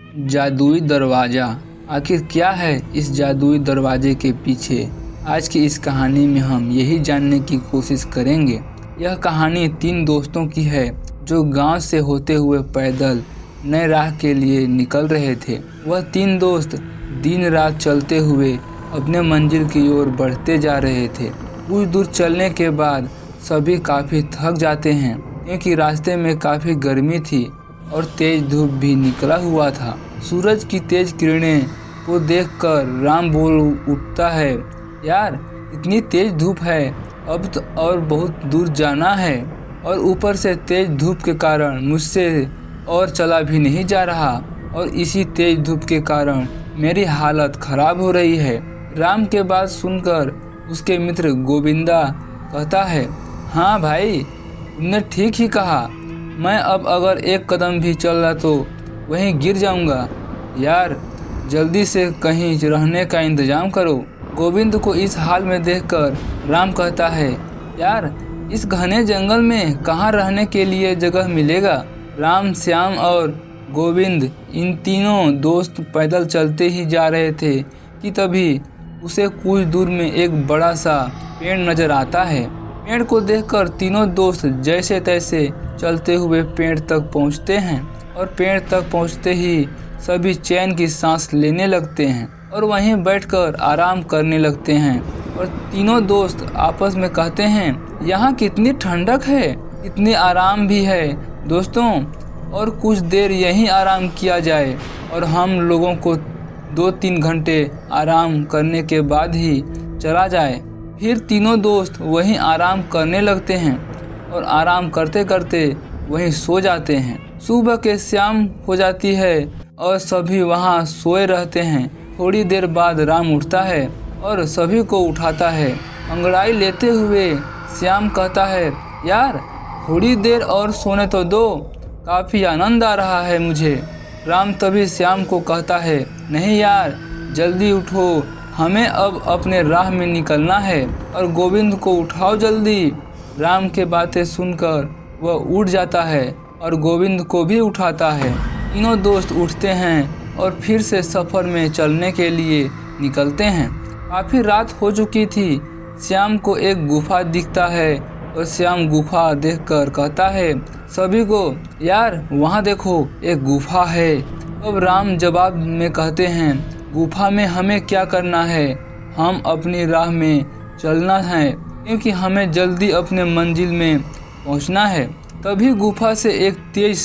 जादुई दरवाज़ा। आखिर क्या है इस जादुई दरवाजे के पीछे? आज की इस कहानी में हम यही जानने की कोशिश करेंगे। यह कहानी 3 दोस्तों की है जो गांव से होते हुए पैदल नए राह के लिए निकल रहे थे। वह 3 दोस्त दिन रात चलते हुए अपने मंजिल की ओर बढ़ते जा रहे थे। कुछ दूर चलने के बाद सभी काफ़ी थक जाते हैं क्योंकि रास्ते में काफ़ी गर्मी थी और तेज धूप भी निकला हुआ था। सूरज की तेज किरणें को देखकर राम बोल उठता है, यार इतनी तेज धूप है, अब तो और बहुत दूर जाना है और ऊपर से तेज धूप के कारण मुझसे और चला भी नहीं जा रहा और इसी तेज धूप के कारण मेरी हालत खराब हो रही है। राम के बात सुनकर उसके मित्र गोविंदा कहता है, हाँ भाई तुमने ठीक ही कहा, मैं अब अगर एक कदम भी चल रहा तो वहीं गिर जाऊंगा। यार जल्दी से कहीं रहने का इंतजाम करो। गोविंद को इस हाल में देखकर राम कहता है, यार इस घने जंगल में कहाँ रहने के लिए जगह मिलेगा। राम, श्याम और गोविंद इन तीनों दोस्त पैदल चलते ही जा रहे थे कि तभी उसे कुछ दूर में एक बड़ा सा पेड़ नजर आता है। पेड़ को देखकर तीनों दोस्त जैसे तैसे चलते हुए पेड़ तक पहुंचते हैं और पेड़ तक पहुंचते ही सभी चैन की सांस लेने लगते हैं और वहीं बैठकर आराम करने लगते हैं। और तीनों दोस्त आपस में कहते हैं, यहाँ कितनी ठंडक है, कितनी आराम भी है दोस्तों, और कुछ देर यहीं आराम किया जाए और हम लोगों को 2-3 घंटे आराम करने के बाद ही चला जाए। फिर तीनों दोस्त वहीं आराम करने लगते हैं और आराम करते करते वहीं सो जाते हैं। सुबह के शाम हो जाती है और सभी वहां सोए रहते हैं। थोड़ी देर बाद राम उठता है और सभी को उठाता है। अंगड़ाई लेते हुए श्याम कहता है, यार थोड़ी देर और सोने तो दो, काफ़ी आनंद आ रहा है मुझे। राम तभी श्याम को कहता है, नहीं यार जल्दी उठो, हमें अब अपने राह में निकलना है और गोविंद को उठाओ जल्दी। राम के बातें सुनकर वह उठ जाता है और गोविंद को भी उठाता है। तीनों दोस्त उठते हैं और फिर से सफ़र में चलने के लिए निकलते हैं। काफ़ी रात हो चुकी थी। श्याम को एक गुफा दिखता है और श्याम गुफा देखकर कहता है सभी को, यार वहाँ देखो एक गुफा है। अब राम जवाब में कहते हैं, गुफा में हमें क्या करना है, हम अपनी राह में चलना है क्योंकि हमें जल्दी अपने मंजिल में पहुंचना है। तभी गुफा से एक तेज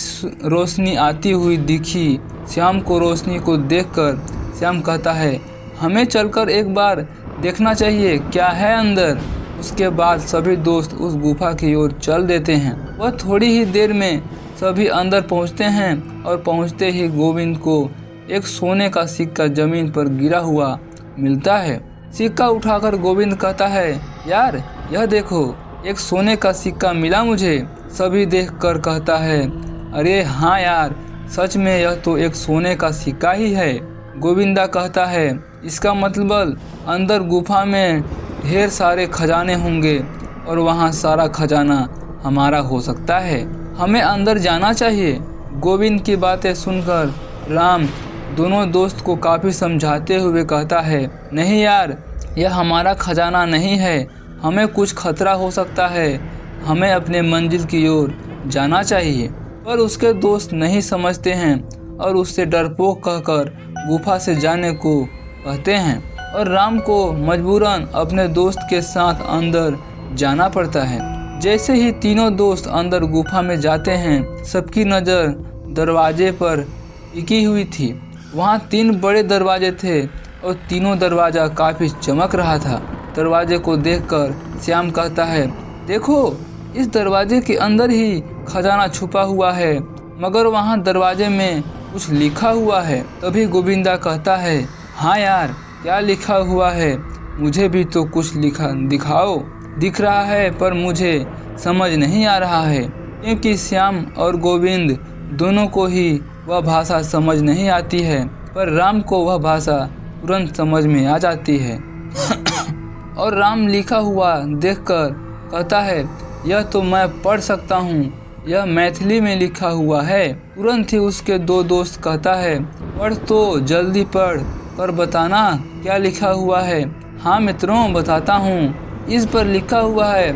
रोशनी आती हुई दिखी। श्याम को रोशनी को देखकर श्याम कहता है, हमें चलकर एक बार देखना चाहिए क्या है अंदर। उसके बाद सभी दोस्त उस गुफा की ओर चल देते हैं। वह थोड़ी ही देर में सभी अंदर पहुंचते हैं और पहुंचते ही गोविंद को एक सोने का सिक्का जमीन पर गिरा हुआ मिलता है। सिक्का उठाकर गोविंद कहता है, यार यह देखो एक सोने का सिक्का मिला मुझे। सभी देखकर कहता है, अरे हाँ यार सच में यह तो एक सोने का सिक्का ही है। गोविंदा कहता है, इसका मतलब अंदर गुफा में ढेर सारे खजाने होंगे और वहाँ सारा खजाना हमारा हो सकता है, हमें अंदर जाना चाहिए। गोविंद की बातें सुनकर राम दोनों दोस्त को काफ़ी समझाते हुए कहता है, नहीं यार यह हमारा खजाना नहीं है, हमें कुछ खतरा हो सकता है, हमें अपने मंजिल की ओर जाना चाहिए। पर उसके दोस्त नहीं समझते हैं और उससे डरपोक कहकर गुफा से जाने को कहते हैं और राम को मजबूरन अपने दोस्त के साथ अंदर जाना पड़ता है। जैसे ही तीनों दोस्त अंदर गुफा में जाते हैं, सबकी नज़र दरवाजे पर टिकी हुई थी। वहाँ 3 बड़े दरवाजे थे और तीनों दरवाज़ा काफ़ी चमक रहा था। दरवाजे को देखकर श्याम कहता है, देखो इस दरवाजे के अंदर ही खजाना छुपा हुआ है, मगर वहाँ दरवाजे में कुछ लिखा हुआ है। तभी गोविंदा कहता है, हाँ यार क्या लिखा हुआ है, मुझे भी तो कुछ लिखा दिखाओ। दिख रहा है पर मुझे समझ नहीं आ रहा है क्योंकि श्याम और गोविंद दोनों को ही वह भाषा समझ नहीं आती है, पर राम को वह भाषा तुरंत समझ में आ जाती है। और राम लिखा हुआ देखकर कहता है, यह तो मैं पढ़ सकता हूँ यह मैथिली में लिखा हुआ है। तुरंत ही उसके दो दोस्त कहता है, पढ़ तो जल्दी पढ़ कर बताना क्या लिखा हुआ है। हाँ मित्रों, बताता हूँ। इस पर लिखा हुआ है,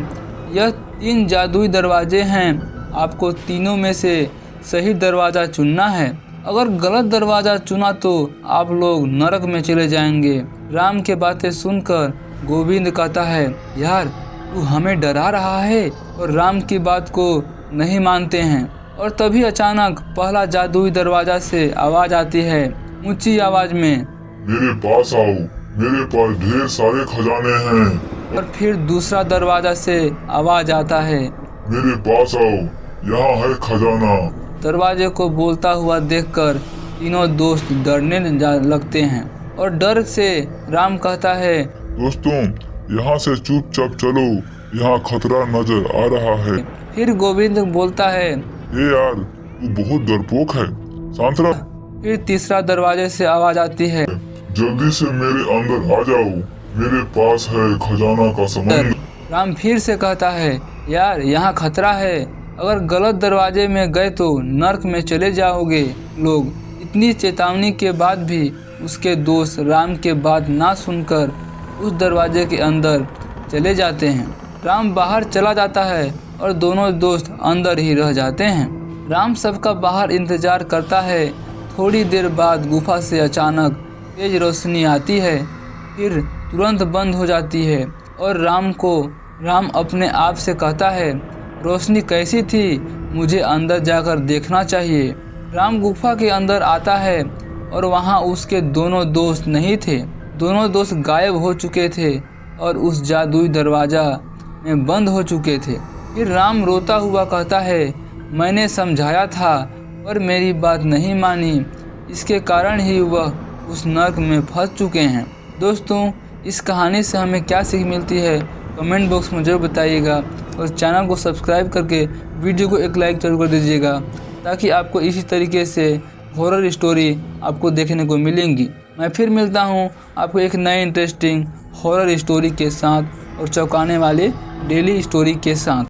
यह 3 जादुई दरवाजे हैं, आपको तीनों में से सही दरवाज़ा चुनना है। अगर गलत दरवाज़ा चुना तो आप लोग नरक में चले जाएंगे। राम के बातें सुनकर गोविंद कहता है, यार तू हमें डरा रहा है, और राम की बात को नहीं मानते हैं। और तभी अचानक पहला जादुई दरवाज़ा से आवाज़ आती है, ऊंची आवाज़ में, मेरे पास आओ, मेरे पास ढेर सारे खजाने हैं। और फिर दूसरा दरवाज़ा से आवाज़ आता है, मेरे पास आओ, यहाँ है खजाना। दरवाजे को बोलता हुआ देखकर तीनों दोस्त डरने लगते हैं, और डर से राम कहता है, दोस्तों यहाँ से चुपचाप चलो, यहाँ खतरा नजर आ रहा है। फिर गोविंद बोलता है, ए यार तू बहुत डरपोक है, शांत रह। फिर तीसरा दरवाजे से आवाज आती है, जल्दी से मेरे अंदर आ जाओ, मेरे पास है खजाना का समंदर। राम फिर से कहता है, यार यहाँ खतरा है, अगर गलत दरवाजे में गए तो नर्क में चले जाओगे लोग। इतनी चेतावनी के बाद भी उसके दोस्त राम के बात ना सुनकर उस दरवाजे के अंदर चले जाते हैं। राम बाहर चला जाता है और दोनों दोस्त अंदर ही रह जाते हैं। राम सबका बाहर इंतजार करता है। थोड़ी देर बाद गुफा से अचानक तेज रोशनी आती है, फिर तुरंत बंद हो जाती है, और राम अपने आप से कहता है, रोशनी कैसी थी, मुझे अंदर जाकर देखना चाहिए। राम गुफा के अंदर आता है और वहाँ उसके दोनों दोस्त नहीं थे। दोनों दोस्त गायब हो चुके थे और उस जादुई दरवाज़ा में बंद हो चुके थे। फिर राम रोता हुआ कहता है, मैंने समझाया था पर मेरी बात नहीं मानी, इसके कारण ही वह उस नर्क में फंस चुके हैं। दोस्तों, इस कहानी से हमें क्या सीख मिलती है, कमेंट बॉक्स में जरूर बताइएगा, और चैनल को सब्सक्राइब करके वीडियो को एक लाइक जरूर कर दीजिएगा, ताकि आपको इसी तरीके से हॉरर स्टोरी आपको देखने को मिलेंगी। मैं फिर मिलता हूँ आपको एक नए इंटरेस्टिंग हॉरर स्टोरी के साथ और चौंकाने वाले डेली स्टोरी के साथ।